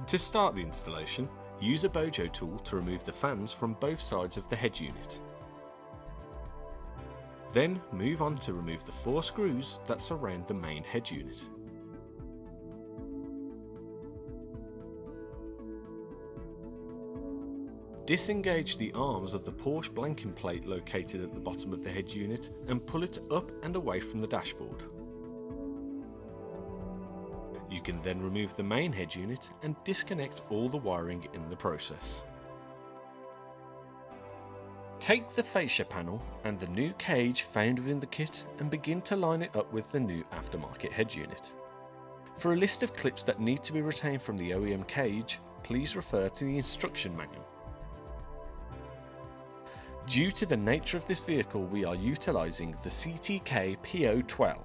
To start the installation, use a bojo tool to remove the fans from both sides of the head unit. Then move on to remove the 4 screws that surround the main head unit. Disengage the arms of the Porsche blanking plate located at the bottom of the head unit and pull it up and away from the dashboard. You can then remove the main head unit and disconnect all the wiring in the process. Take the fascia panel and the new cage found within the kit and begin to line it up with the new aftermarket head unit. For a list of clips that need to be retained from the OEM cage, please refer to the instruction manual. Due to the nature of this vehicle, we are utilising the CTK P012,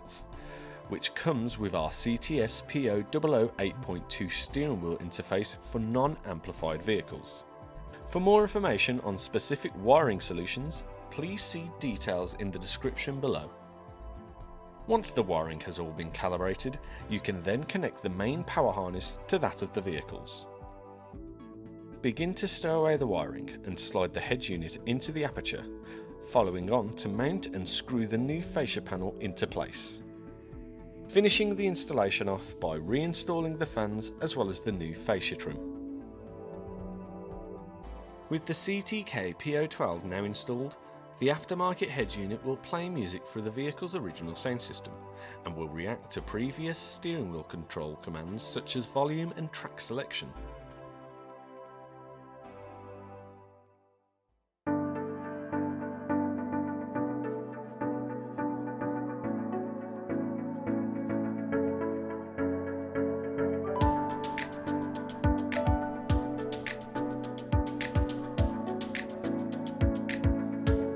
which comes with our CTS P0008.2 steering wheel interface for non-amplified vehicles. For more information on specific wiring solutions, please see details in the description below. Once the wiring has all been calibrated, you can then connect the main power harness to that of the vehicles. Begin to stow away the wiring and slide the head unit into the aperture, following on to mount and screw the new fascia panel into place. Finishing the installation off by reinstalling the fans as well as the new fascia trim. With the CTK P012 now installed, the aftermarket head unit will play music through the vehicle's original sound system and will react to previous steering wheel control commands such as volume and track selection.